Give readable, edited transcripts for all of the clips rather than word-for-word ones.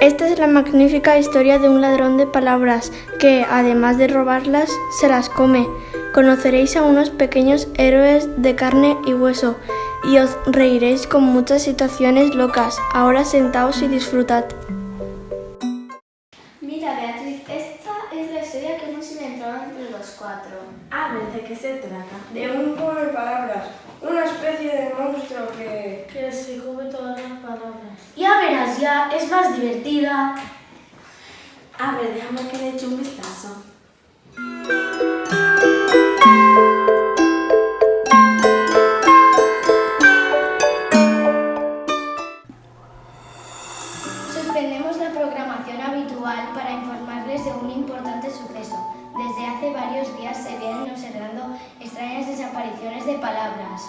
Esta es la magnífica historia de un ladrón de palabras que, además de robarlas, se las come. Conoceréis a unos pequeños héroes de carne y hueso y os reiréis con muchas situaciones locas. Ahora sentaos y disfrutad. Mira, Beatriz, esta es la historia que hemos inventado entre los cuatro. A ver, ¿de qué se trata? De un juego de palabras, una especie de monstruo que se come todas las palabras. Ya verás, ya es más divertida. A ver, déjame que le eche un vistazo. Suspendemos la programación habitual para informarles de un importante suceso. Desde hace varios días se vienen observando extrañas desapariciones de palabras.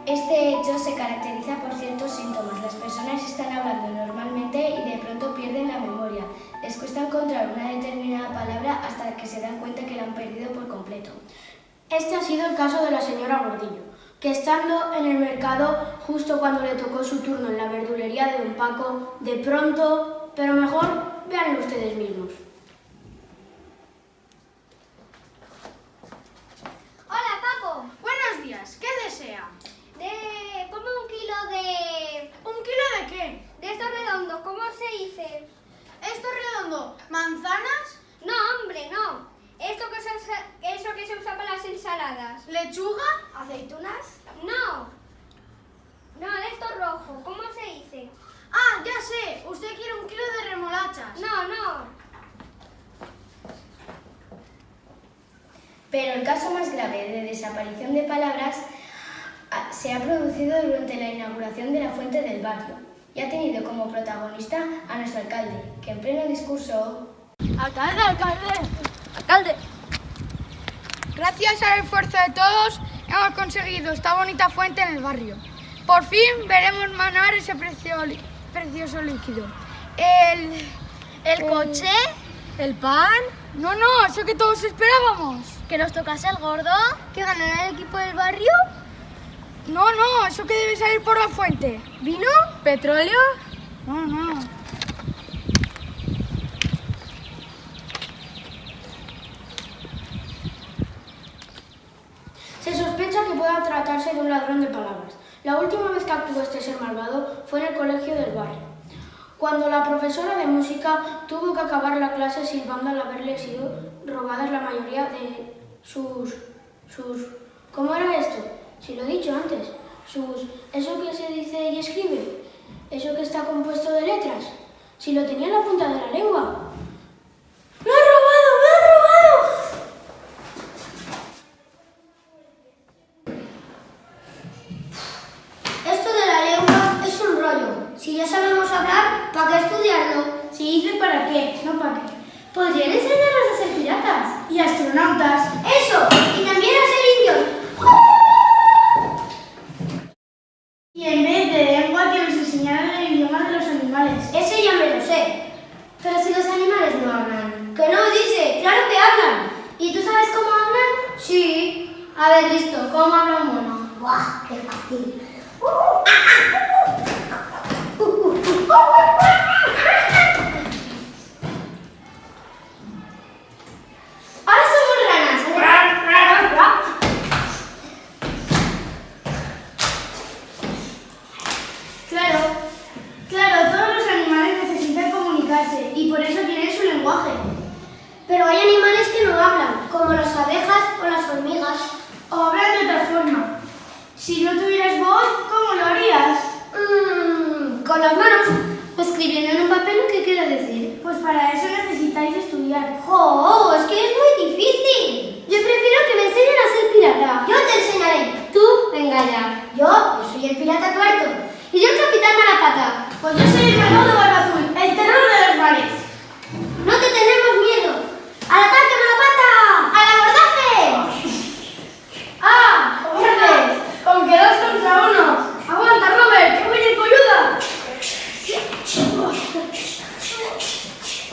Este hecho se caracteriza por ciertos síntomas. Las personas están hablando normalmente y de pronto pierden la memoria. Les cuesta encontrar una determinada palabra hasta que se dan cuenta que la han perdido por completo. Este ha sido el caso de la señora Gordillo, que estando en el mercado, justo cuando le tocó su turno en la verdulería de don Paco, de pronto, pero mejor, véanlo ustedes mismos. Hola, Paco. Buenos días, ¿qué desea? Como un kilo de... ¿Un kilo de qué? De esto redondo, ¿cómo se dice? ¿Esto redondo? ¿Manzanas? No, hombre, no. Eso que se usa para las ensaladas. ¿Lechuga? ¿Aceitunas? No. No, de esto rojo, ¿cómo se dice? Ah, ya sé, usted quiere un kilo de remolachas. No. Pero el caso más grave de desaparición de palabras se ha producido durante la inauguración de la fuente del barrio y ha tenido como protagonista a nuestro alcalde, que en pleno discurso... ¡Alcalde! Gracias al esfuerzo de todos hemos conseguido esta bonita fuente en el barrio. Por fin veremos manar ese precioso líquido. ¿El coche? ¿El pan? No, eso que todos esperábamos. ¿Que nos tocase el gordo? ¿Que ganara el equipo del barrio? No, eso que debe salir por la fuente. ¿Vino? ¿Petróleo? No. Se sospecha que pueda tratarse de un ladrón de palabras. La última vez que actuó este ser malvado fue en el colegio del barrio, cuando la profesora de música tuvo que acabar la clase silbando al haberle sido robadas la mayoría de sus... ¿Cómo era esto? Si lo he dicho antes. Eso que se dice y escribe. Eso que está compuesto de letras. Si lo tenía en la punta de la lengua. ¡Me ha robado! Esto de la lengua es un rollo. Si ya sabemos hablar, ¿para qué estudiarlo? Si dice para qué, no para qué. Podrían enseñarnos a ser piratas. Y astronautas. ¡Eso! Y también a ser indios. Y en vez de lengua que nos enseñaran el idioma de los animales. Ese ya me lo sé. Pero si los animales no hablan... Que no, dice. ¡Claro que hablan! ¿Y tú sabes cómo hablan? Sí. A ver, listo, ¿cómo habla un mono? ¡Buah! ¡Qué fácil! Ahora somos ranas. Claro, todos los animales necesitan comunicarse y por eso tienen su lenguaje. Pero hay animales que no hablan, como las abejas o las hormigas. O hablan de otra forma. Si no tuvieras voz, ¿cómo lo harías? Con las manos, escribiendo en un papel lo que quiero decir. Pues para eso necesitáis estudiar. ¡Oh! Es que es muy difícil. Yo prefiero que me enseñen a ser pirata. Yo te enseñaré. Tú, venga ya. Yo soy el pirata tuerto. Y yo el capitán Malapata. Pues yo soy el mago de Barba Azul, el terror de los mares. No te tenemos miedo. ¡Al ataque, Malapata! ¡Al abordaje! ¡Ah! ¡Verdes! ¡Con que 2 contra 1! ¡Aguanta, Robert! ¡Que voy en tu ayuda!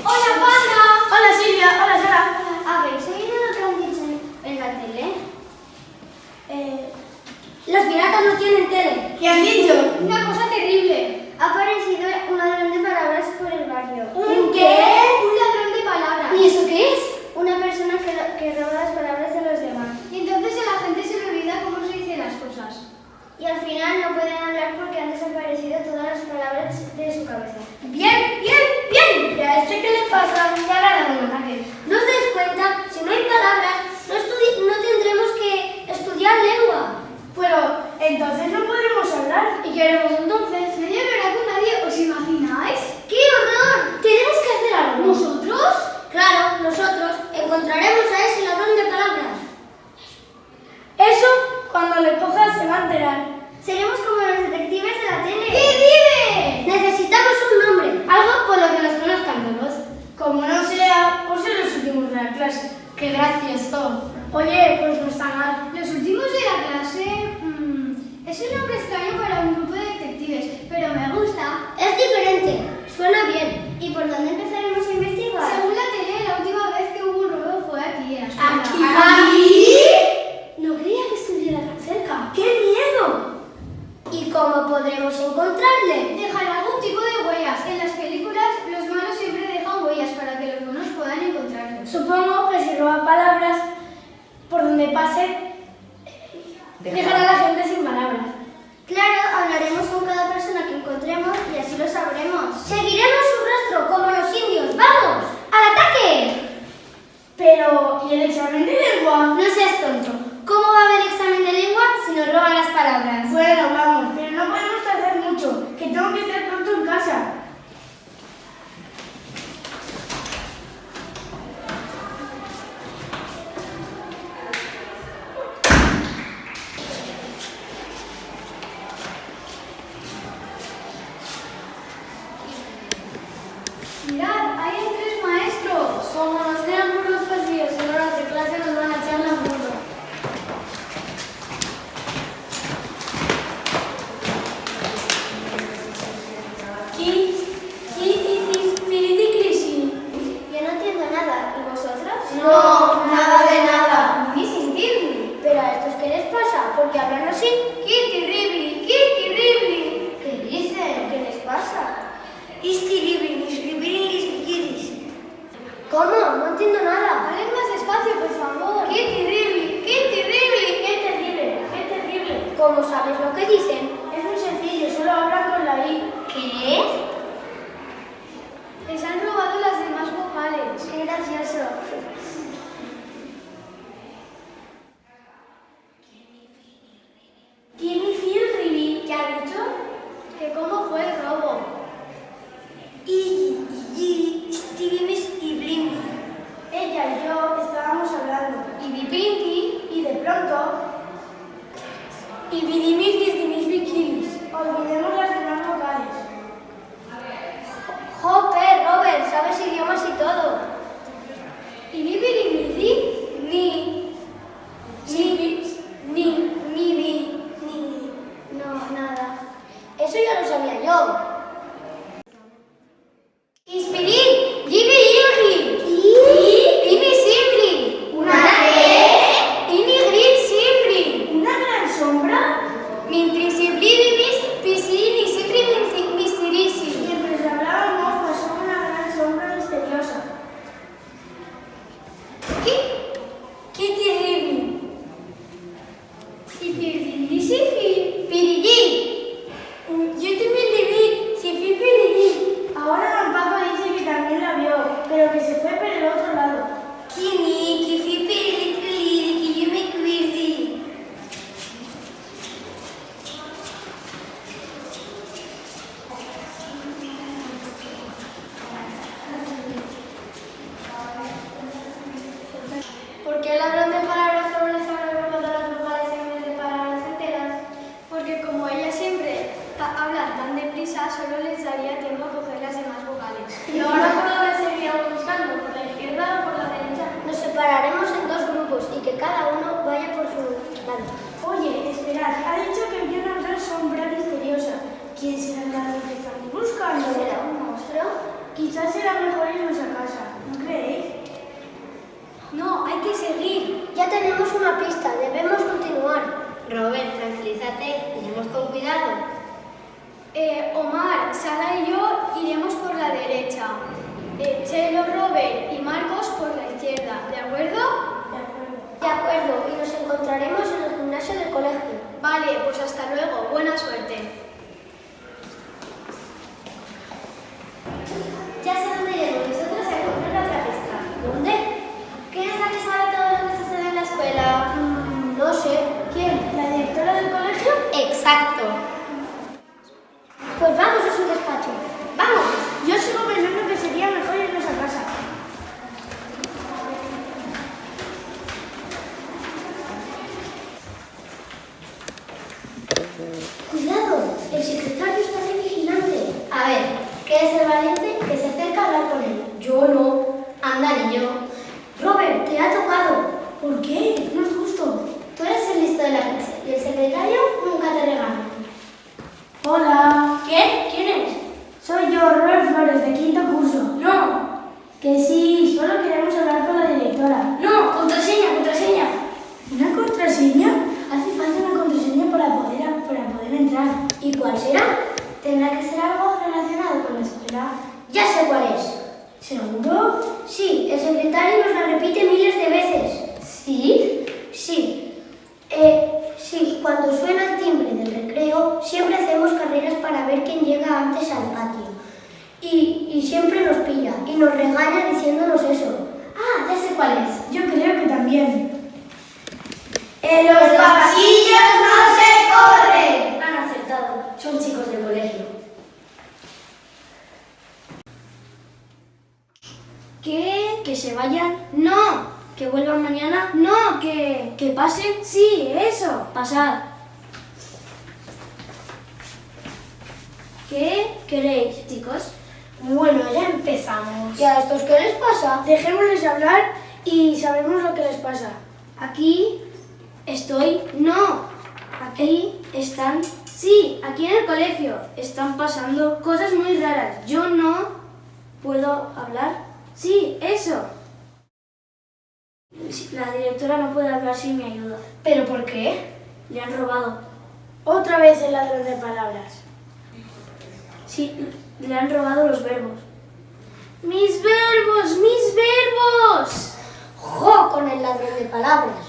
¡Hola, Panda! Hola, Silvia. Hola, Sara. ¿Habéis oído lo que han dicho en la tele? Los piratas no tienen tele. ¿Qué han dicho? Una cosa terrible. Ha aparecido un ladrón de palabras por el por dónde empezaremos a investigar? Según la tele, la última vez que hubo un robo fue aquí, en la escuela. ¿Aquí? No creía que estuviera tan cerca. ¡Qué miedo! ¿Y cómo podremos encontrarle? Dejar algún tipo de huellas. En las películas, los malos siempre dejan huellas para que los buenos puedan encontrarlos. Supongo que si roba palabras, por donde pase, dejará a la gente sin palabras. Claro, hablaremos con cada persona que encontremos y así lo sabremos. Seguiremos su rastro como los indios. ¡Vamos! ¡Al ataque! Pero, ¿y el examen de lengua? No seas tonto. ¿Cómo va a haber examen de lengua si nos roban las palabras? Bueno, vamos, pero no podemos tardar mucho, que tengo que estar pronto en casa. Mirad, ahí hay 3 maestros. Como nos vean por los pasillos en horas de clase, nos van a echar la mano. Yo no entiendo nada. ¿Y vosotros? No, nada de nada. Ni sin Tirli. ¿Pero a estos qué les pasa? ¿Por qué hablan así? ¡Qué terrible! ¡Qué terrible! ¿Qué dicen? ¿Qué les pasa? ¿Cómo? No entiendo nada. Hablen más despacio, por favor. ¡Qué terrible! ¡Qué terrible! ¡Qué terrible! ¡Qué terrible! ¿Cómo sabes lo que dicen? Es muy sencillo, solo hablan con la I. ¿Qué? Les han robado las demás vocales. ¡Qué gracioso! ¿Qué ha dicho? ¿Que cómo fue el robo? Ella y yo estábamos hablando, y de pronto, olvidemos las demás vocales. ¡Jope, Robert! ¿Sabes idiomas y todo? No, nada. Eso ya lo sabía yo. Inspirin, Jimmy Irgi. Imi Simbri. ¿Una qué? Imi Green Simbri. ¿Una gran sombra? Mintrisiblibimis, pisini Simbri mistirisi. Mientras hablábamos pasó una gran sombra misteriosa. ¡Qué terrible! Pirillín. Yo también le vi. Si fui Pirillín. Ahora Don Paco dice que también la vio, pero que se fue por el otro lado. Que fui Pirillín, que yo me acuerdo. ¿Por qué el ladrón de palabras solo les habrá robado las vocales en vez de palabras enteras? Porque como ella siempre habla tan deprisa, solo les daría tiempo a coger las demás vocales. ¿Y ahora por dónde seguiríamos buscando? ¿Por la izquierda o por la derecha? Nos separaremos en 2 grupos y que cada uno vaya por su lado. Oye, esperad, ha dicho que vio una gran sombra misteriosa. ¿Quién será el ladrón que estamos buscando? ¿Será un monstruo? Quizás será mejor irnos a casa, ¿no creéis? No, hay que seguir. Ya tenemos una pista, debemos continuar. Robert, tranquilízate, iremos con cuidado. Omar, Sara y yo iremos por la derecha. Chelo, Robert y Marcos por la izquierda. ¿De acuerdo? De acuerdo, y nos encontraremos en el gimnasio del colegio. Vale, pues hasta luego. Buena suerte. Ya sé dónde iremos, nosotros a encontrar la otra pista. ¿Dónde? ¿Quién es la que sabe todo lo que sucede en la escuela? No sé. ¿Quién? ¿La directora del colegio? Exacto. Pues vamos a su despacho. ¡Vamos! Yo sigo pensando que sería mejor irnos a casa. Cuidado, el secretario está de vigilante. A ver, ¿qué es el valiente que se acerca a hablar con él? Yo no. Anda, niño. Robert, te ha tocado. ¿Por qué? No es justo. Tú eres el listo de la clase y el secretario nunca te regaña. Hola. ¿Quién? ¿Quién es? Soy yo, Robert Flores, de quinto curso. Que sí, solo queremos hablar con la directora. No, contraseña, contraseña. ¿Una contraseña? Hace falta una contraseña para poder entrar. ¿Y cuál será? Tendrá que ser algo relacionado con la escuela. Ya sé cuál es. ¿Seguro? Sí, el secretario nos la repite miles de veces. ¿Sí? Sí. Sí, cuando suena el timbre del recreo, siempre hacemos carreras para ver quién llega antes al patio. Y siempre nos pilla y nos regaña diciéndonos eso. Ah, ya sé cuál es. Yo creo que también. ¡En los pasillos no se corre! Han acertado, son chicos del colegio. ¿Qué? ¿Que se vayan? No, ¿Que vuelvan mañana? no, que... ¿Que pasen? Sí, eso. Pasad. ¿Qué queréis, chicos? Bueno, ya empezamos. ¿Y a estos qué les pasa? Dejémosles hablar y sabemos lo que les pasa. Aquí estoy. No, Aquí están. sí, aquí en el colegio. Están pasando. Cosas muy raras. Yo no... ¿Puedo hablar? Sí, eso. La directora no puede hablar sin mi ayuda. ¿Pero por qué? Le han robado. Otra vez el ladrón de palabras. Sí, le han robado los verbos. ¡Mis verbos! ¡Mis verbos! ¡Jo con el ladrón de palabras!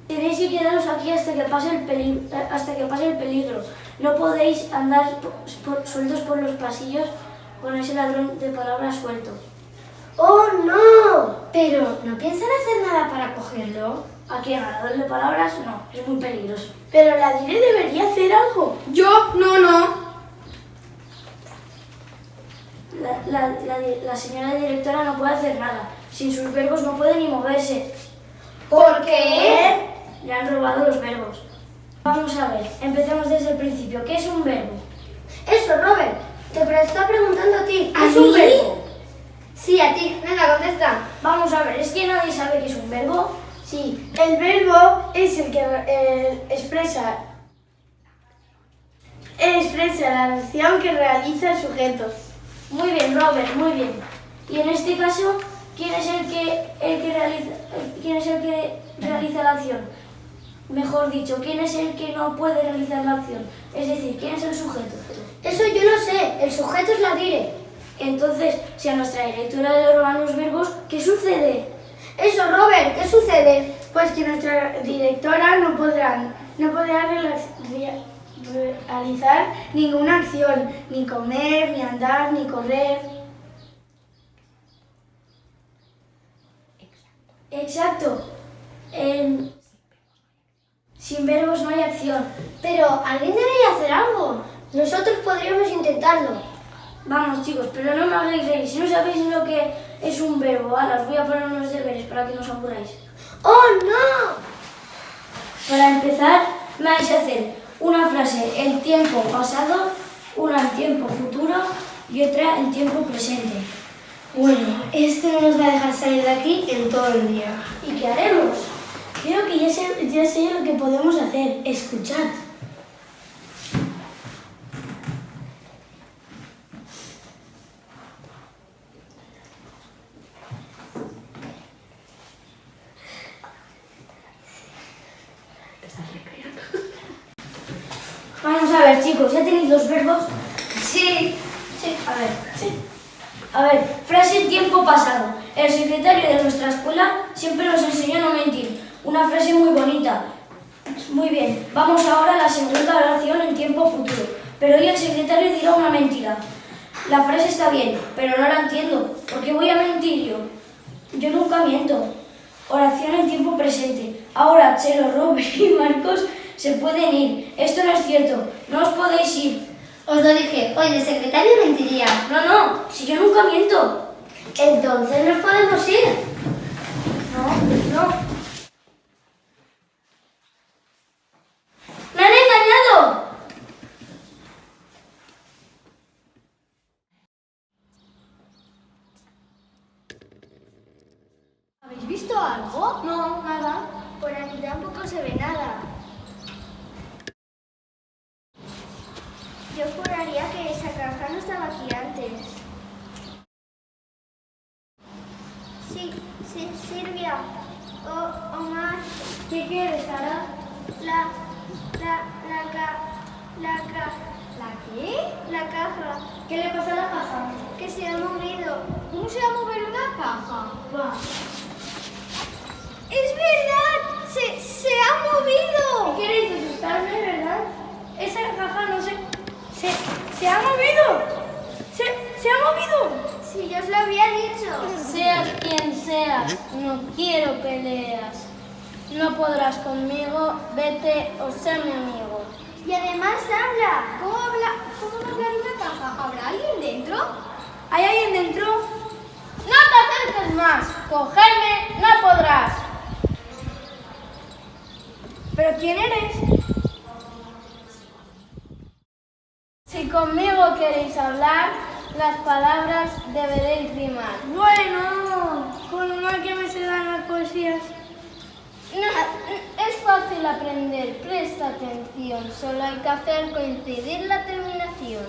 Tenéis que quedaros aquí hasta que pase el peligro. No podéis andar sueltos por los pasillos con ese ladrón de palabras suelto. ¡Oh, no! Pero, ¿no piensan hacer nada para cogerlo? Aquí en ladrón de palabras no, es muy peligroso. Pero la Dire debería hacer algo. Yo, no. La señora directora no puede hacer nada. Sin sus verbos no puede ni moverse. ¿Por qué? Le han robado los verbos. Vamos a ver, empecemos desde el principio. ¿Qué es un verbo? Eso, Robert. Te está preguntando a ti. ¿A ¿Es un mí? verbo? Sí, a ti. Venga, contesta. Vamos a ver, ¿es que nadie sabe qué es un verbo? Sí, el verbo es el que expresa la acción que realiza el sujeto. Muy bien, Robert, muy bien. Y en este caso, ¿quién es el que realiza la acción? Mejor dicho, ¿quién es el que no puede realizar la acción? Es decir, ¿quién es el sujeto? Eso yo no sé. El sujeto es la Dire. Entonces, si a nuestra directora le roban los verbos, ¿qué sucede? Eso, Robert. ¿Qué sucede? Pues que nuestra directora no podrá realizar ninguna acción, ni comer, ni andar, ni correr. Exacto. Sin verbos no hay acción. Pero alguien debería hacer algo. Nosotros podríamos intentarlo. Vamos, chicos, pero no me hagáis reír. Si no sabéis lo que es un verbo, os voy a poner unos deberes para que no os aburráis. ¡Oh, no! Para empezar, me vais a hacer una frase en tiempo pasado, una en tiempo futuro y otra en tiempo presente. Bueno, este no nos va a dejar salir de aquí en todo el día. ¿Y qué haremos? Creo que ya sé lo que podemos hacer. Escuchad. Vamos a ver, chicos, ¿ya tenéis los verbos? Sí. A ver, frase en tiempo pasado. El secretario de nuestra escuela siempre nos enseñó a no mentir. Una frase muy bonita. Muy bien, vamos ahora a la segunda oración en tiempo futuro. Pero hoy el secretario dirá una mentira. La frase está bien, pero no la entiendo. ¿Por qué voy a mentir yo? Yo nunca miento. Oración en tiempo presente. Ahora Chelo, Robert y Marcos se pueden ir. Esto no es cierto. No os podéis ir. Os lo dije, hoy el secretario mentiría. No, si yo nunca miento. Entonces nos podemos ir. No. ¡Me han engañado! ¿Habéis visto algo? No, nada. Por aquí tampoco se ve nada. Yo juraría que esa caja no estaba aquí antes. Silvia, Omar, ¿Qué quieres, Sara? la ¿Qué? caja, ¿Qué le pasa a la caja? que se ha movido. ¿Cómo se va a mover una caja? Va. ¡Es verdad! ¡Se ha movido! ¿Queréis asustarme, verdad? Esa caja no se ha movido. ¡Se ha movido! Si yo os lo había dicho. Seas quien seas, no quiero peleas. No podrás conmigo, vete o sé mi amigo. Y además habla. ¿Cómo va a hablar una caja? ¿Habrá alguien dentro? ¿Hay alguien dentro? No te acerques más, cogerme no podrás. ¿Pero quién eres? Si conmigo queréis hablar, las palabras deberéis rimar. Bueno, con lo mal que me se dan las poesías. No, es fácil aprender, presta atención, solo hay que hacer coincidir la terminación.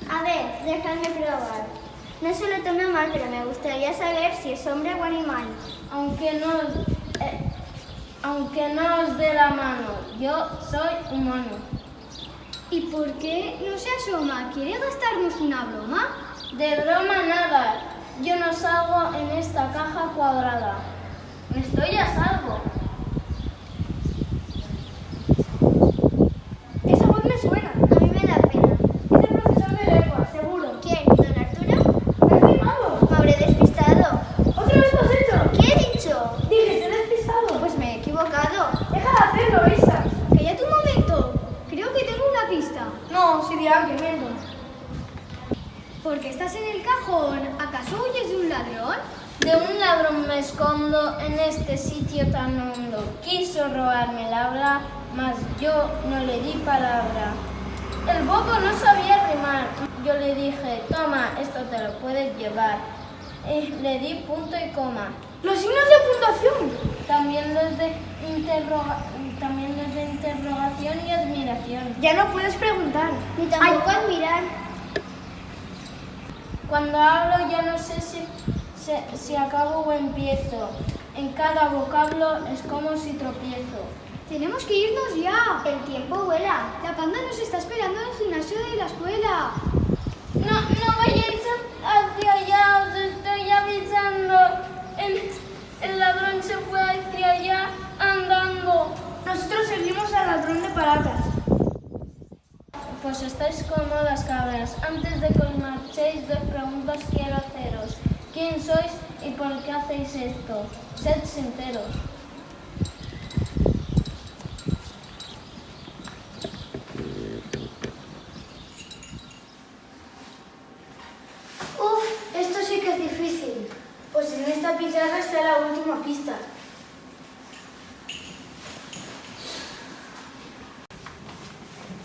A ver, dejadme probar. No se lo tome mal, pero me gustaría saber si es hombre o animal. Aunque no os dé la mano, yo soy humano. ¿Y por qué no se asoma? ¿Quiere gastarnos una broma? De broma nada, yo no salgo en esta caja cuadrada. Estoy a salvo. Esa voz me suena. A mí me da pena. Es el profesor de lengua, seguro. ¿Quién? ¿Don Arturo? ¿Me has rimado? Me habré despistado. ¿Otra vez lo has hecho? ¿Qué he dicho? Dije, te he despistado. Pues me he equivocado. Deja de hacerlo, Isa. Cállate un momento. Creo que tengo una pista. No, si dirán que miento. ¿Por qué estás en el cajón? ¿Acaso huyes de un ladrón? De un ladrón me escondo en este sitio tan hondo. Quiso robarme el habla, mas yo no le di palabra. El boco no sabía rimar. Yo le dije, toma, esto te lo puedes llevar. Le di punto y coma. Los signos de puntuación. También los de interrogación y admiración. Ya no puedes preguntar. Ni tampoco admirar. Cuando hablo ya no sé si acabo o empiezo. En cada vocablo es como si tropiezo. Tenemos que irnos ya. El tiempo vuela. La panda nos está esperando en el gimnasio de la escuela. No vayáis hacia allá, os estoy avisando. El ladrón se fue hacia allá andando. Nosotros seguimos al ladrón de palabras. Pues estáis cómodas, cabras. Antes de que os marchéis, 2 preguntas quiero haceros. ¿Quién sois y por qué hacéis esto? Sed sinceros. Uf, esto sí que es difícil. Pues en esta pizarra está la última pista.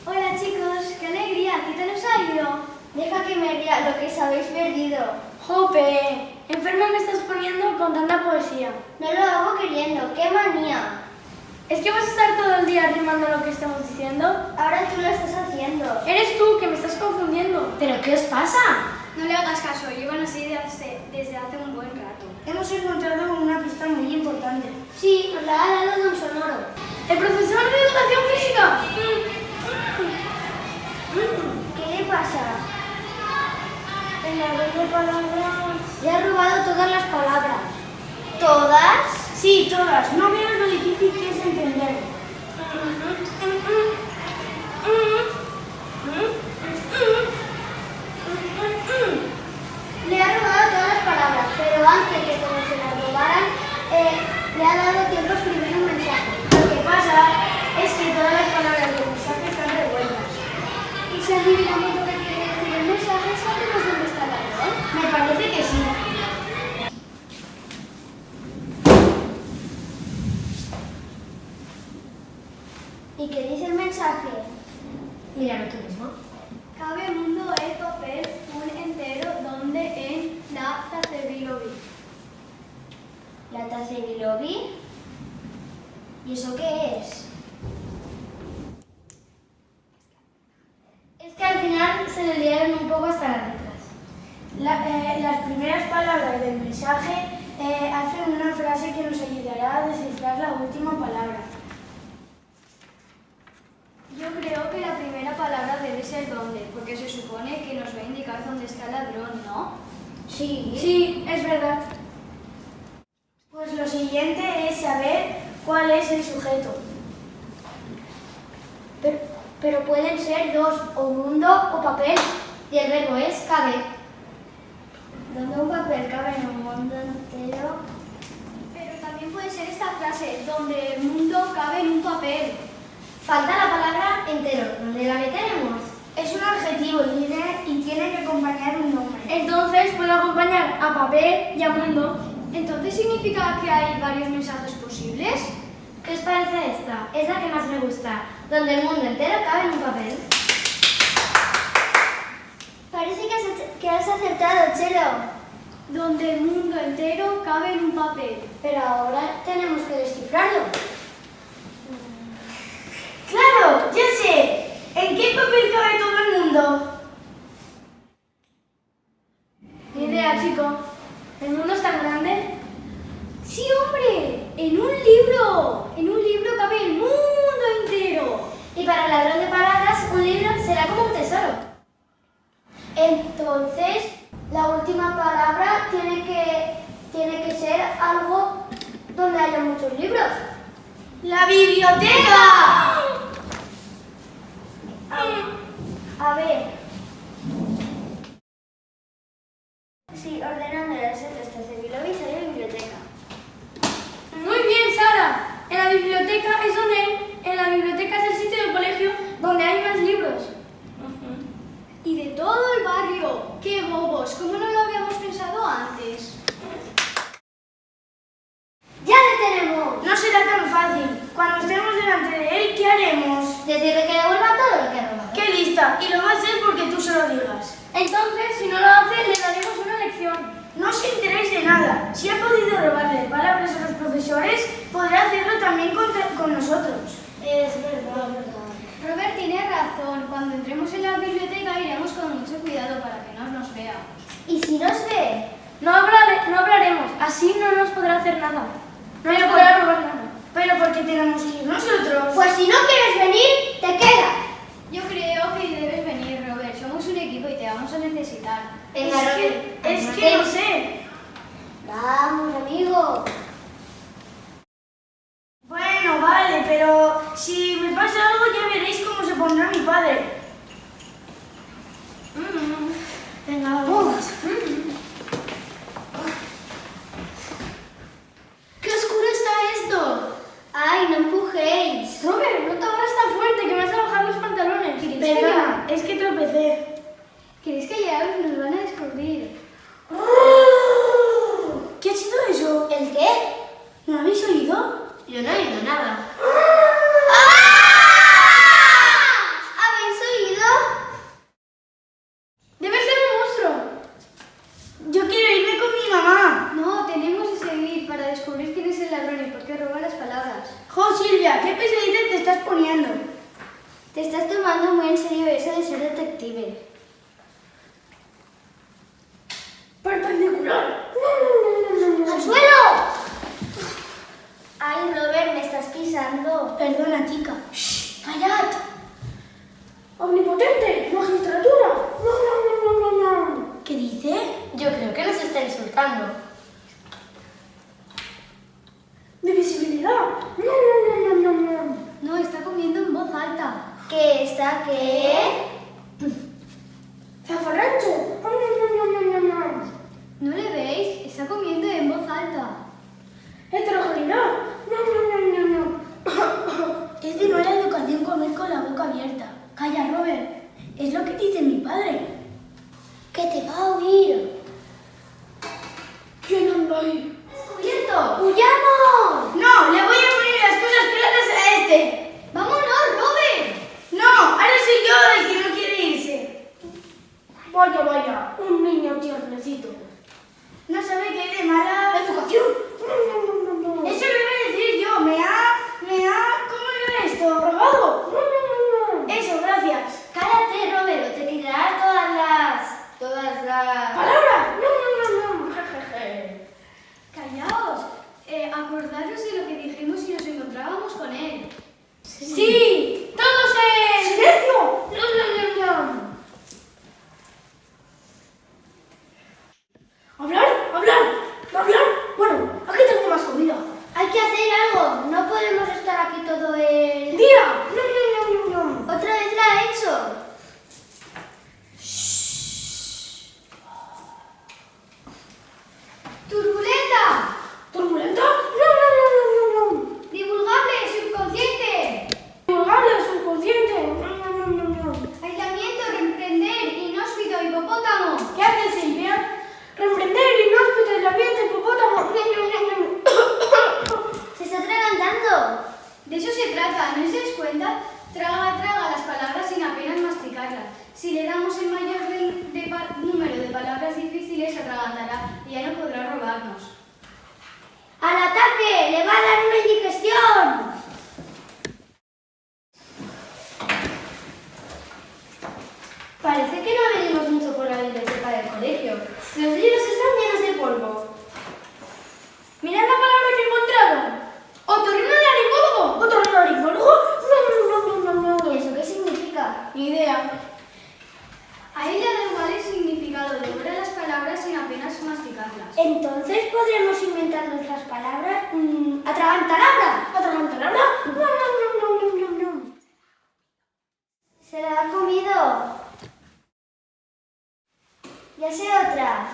Hola chicos, qué alegría. ¿Qué tal os ha ido? Deja que me ría lo que os habéis perdido. Jope, enferma me estás poniendo con tanta poesía. No lo hago queriendo. ¡Qué manía! ¿Es que vas a estar todo el día rimando lo que estamos diciendo? Ahora tú lo estás haciendo. Eres tú, que me estás confundiendo. ¿Pero qué os pasa? No le hagas caso, llevan así desde hace un buen rato. Hemos encontrado una pista muy importante. Sí, nos la ha dado don Sonoro. ¡El profesor de educación física! ¿Qué le pasa? En la red de palabras... Le ha robado todas las palabras. ¿Todas? Sí, todas. No veas lo difícil que es entender. Le ha robado todas las palabras, pero antes de que se las robaran, le ha dado tiempo a escribir un mensaje. Lo que pasa es que todas las palabras del mensaje están revueltas. ¿Y si adivinamos lo que quiere decir el mensaje, sabemos dónde está el ladrón? Me parece que sí. ¿Y qué dice el mensaje? Míralo tú mismo. Cabe mundo es papel un entero donde en la tacebilobi. ¿La tacebilobi? ¿Y eso qué es? Es que al final se le liaron un poco hasta las letras. Las primeras palabras del mensaje hacen una frase que nos ayudará a descifrar la última palabra. Yo creo que la primera palabra debe ser dónde, porque se supone que nos va a indicar dónde está el ladrón, ¿no? Sí, es verdad. Pues lo siguiente es saber cuál es el sujeto. Pero pueden ser dos, o mundo o papel. Y el verbo es cabe. Donde un papel cabe en un mundo entero. Pero también puede ser esta frase, donde el mundo cabe en un papel. Falta la palabra entero. ¿Dónde la meteremos? Es un adjetivo y tiene que acompañar un nombre. Entonces puedo acompañar a papel y a mundo. ¿Entonces significa que hay varios mensajes posibles? ¿Qué os parece esta? Es la que más me gusta. Donde el mundo entero cabe en un papel. Parece que has acertado, Chelo. Donde el mundo entero cabe en un papel. Pero ahora tenemos que descifrarlo. ¡Claro! ¡Ya sé! ¿En qué papel cabe todo el mundo? Ni idea, chico. ¿El mundo es tan grande? ¡Sí, hombre! ¡En un libro! En un libro cabe el mundo entero. Y para el ladrón de palabras, un libro será como un tesoro. Entonces, la última palabra tiene que ser algo donde haya muchos libros. ¡La biblioteca! A ver. Sí, ordenando las letras de Bilobi sale biblioteca. Muy bien, Sara. En la biblioteca es el sitio del colegio donde hay más libros. Y de todo el barrio. ¡Qué bobos! ¿Cómo no lo habíamos pensado antes? ¡Ya le tenemos! No será tan fácil. Cuando estemos delante de él, ¿qué haremos? Decirle que devuelva todo lo que ha robado. ¡Qué lista! Y lo va a hacer porque tú se lo digas. Entonces, si no lo hace, le daremos una lección. No os enteréis de nada. Si ha podido robarle palabras a los profesores, podrá hacerlo también con nosotros. Es verdad. Robert tiene razón. Cuando entremos en la biblioteca iremos con mucho cuidado para que no nos vea. ¿Y si nos ve? No hablaremos. Así no nos podrá hacer nada. No le podrá robar nada. Pero ¿por qué tenemos que ir nosotros? Pues si no quieres venir, te quedas. Yo creo que debes venir, Robert. Somos un equipo y te vamos a necesitar. Venga, Robert, Es que no sé. Vamos, amigo. Bueno, vale, pero si me pasa algo ya veréis cómo se pondrá mi padre. Venga, vamos. ¡Qué oscuro está esto! Ay, no empujéis. Robert, no te abras tan fuerte que me vas a bajar los pantalones. Perdona, es que tropecé. ¿Queréis callar? Nos van a descubrir. ¿Qué ha sido eso? ¿El qué? ¿No habéis oído? Yo no he oído nada. ¿Habéis oído? Debe ser un monstruo. Yo quiero irme con mi mamá. No, tenemos que seguir para descubrir quién es el ladrón y por qué roba las palabras. Jo, Silvia, ¿qué pesadita te estás poniendo? Te estás tomando muy en serio eso de ser detective. Perpendicular. ¡Al suelo! Ay, Robert, me estás pisando. Perdona, chica. ¡Callad! Omnipotente, magistratura. ¿Qué dice? Yo creo que nos está insultando. Divisibilidad. No, está comiendo en voz alta. ¿Qué está qué? Zafarrancho. ¿No le veis? Está comiendo en voz alta. Heterogeneidad. Es de mala educación comer con la boca abierta. Calla, Robert. Es lo que dice mi padre. Que te va a oír. ¿Quién anda ahí? ¡Descubierto! ¡Huyamos! No, le voy a poner las cosas claras a este. ¡Vámonos, Robert! No, ahora soy yo el que no quiere irse. Vaya, un niño tiernecito. No sabe que hay de mala educación. Eso lo iba a decir yo. ¿Cómo era esto? ¿Robado? Eso, gracias. Cállate, Robert, o te tirarás todas las... ¡Palabra! Calla. que se atragantará y ya no podrá robarnos. ¡Al ataque! ¡Le va a dar una indigestión! Parece que no venimos mucho por la biblioteca del colegio. Los libros están llenos de polvo. ¡Mirad la palabra que he encontrado! ¡Otorrinolaringólogo! ¿Otorrinolaringólogo? No. ¿Y eso qué significa? Ni idea. Ahí le da igual el significado, devora las palabras sin apenas masticarlas. Entonces podremos inventar nuestras palabras. ¡Atragantalabra! ¿Atragantalabra? No. ¿Se la ha comido? Ya sé otra.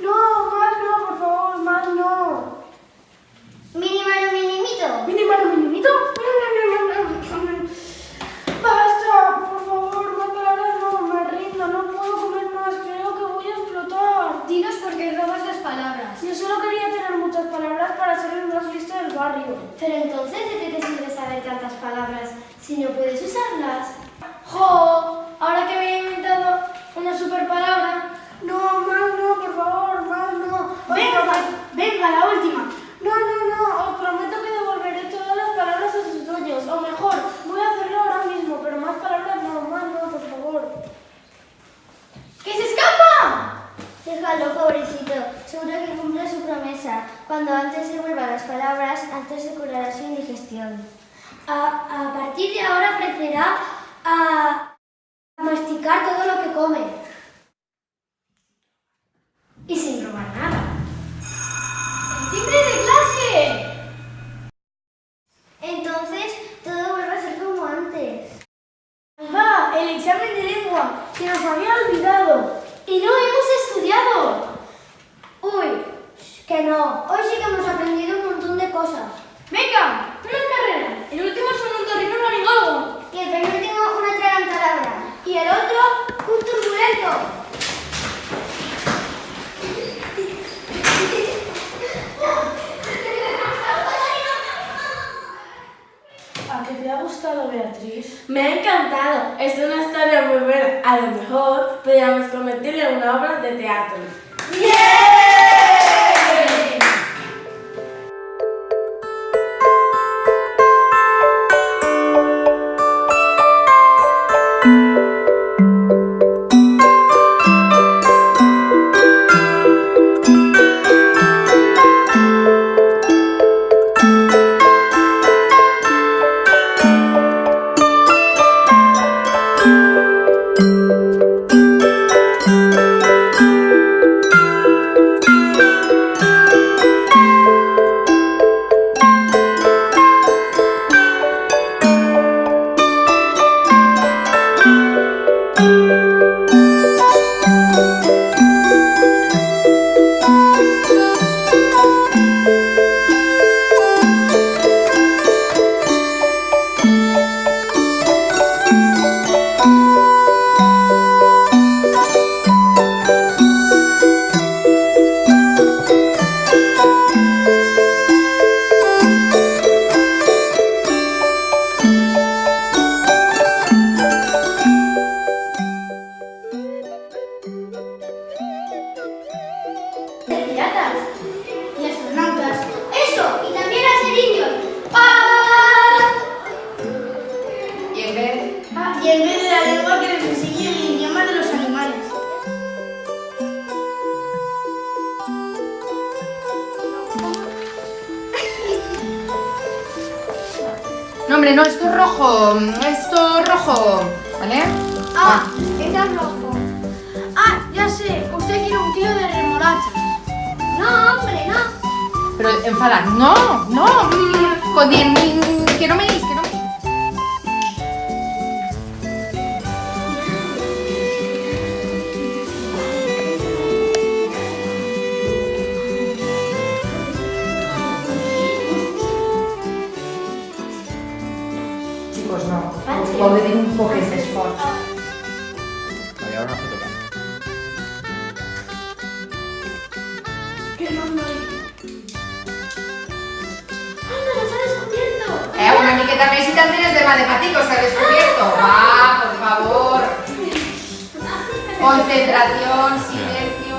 No, más no, por favor, más no. Minimano, minimito. ¿Minimito? Basta, por favor, más palabras no, me rindo, no puedo comer más, creo que voy a explotar. Dinos por qué robas las palabras. Yo solo quería tener muchas palabras para ser el más listo del barrio. Pero entonces, ¿de qué te sirve saber tantas palabras si no puedes usarlas? ¡Jo! Ahora que había inventado una super palabra. No, más no, por favor, más no. Venga, la última. No, os prometo que devolveré todas las palabras a sus dueños. O mejor, voy a hacerlo ahora mismo, pero más palabras no, más no, por favor. ¡Que se escapa! Déjalo, pobrecito. Seguro que cumple su promesa. Cuando antes devuelva las palabras, antes se curará su indigestión. A partir de ahora aprenderá a masticar todo lo que come. Y sin robar nada. ¡El timbre de clase! Entonces, todo vuelve a ser como antes. ¡Va! ¡El examen de lengua! ¡Se nos había olvidado! ¡Y no hemos estudiado! Uy, que no. Hoy sí que hemos aprendido un montón de cosas. ¡Venga! ¡Una carrera! El último es un otorrinolaringólogo. Y el penúltimo, una atragantalabra. Y el otro, un turbulento. ¿A qué te ha gustado, Beatriz? Me ha encantado, es una historia muy buena. A lo mejor podríamos convertirla en una obra de teatro. Y en vez de la lengua que les enseñe el idioma de los animales. No, hombre, no, esto es rojo. Esto es rojo. ¿Vale? Está rojo. Ya sé, usted quiere un kilo de remolachas. No, hombre, no. Pero enfadar. No, no. Con que no me dis, que no me dis. Chicos, no. Puedo pedir un poco ese esfuerzo. Vale, ahora una foto. ¿Qué mando ahí? ¡Anda, nos ha descubierto! Una miqueta més i t'enteres de matemáticos, ¿has descubierto? Va, por favor. Concentración, silencio.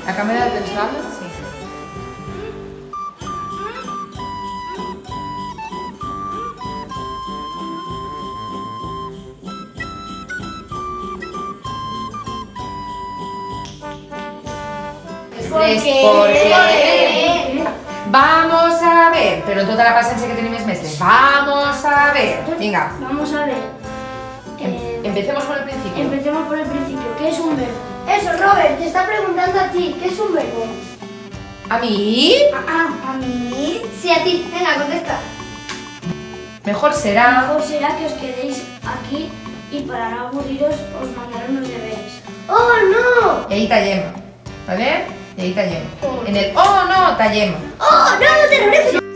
La cámara del salón, sí. Porque... Vamos a ver, però tota la paciència que tenim els mestres. Vamos a ver. Venga. Vamos a ver. Empecemos por el principio. Empecemos por el principio. ¿Qué es un verbo? Eso, Robert, te está preguntando a ti, ¿qué es un verbo? ¿A mí? ¿A mí? Sí, a ti. Venga, contesta. Mejor será... Mejor será que os quedéis aquí y para no aburriros os mandaré unos deberes. ¡Oh, no! I ahí tallem, ¿vale? I ahí tallem. En el oh no, tallem. ¡Oh, no, terrorismo!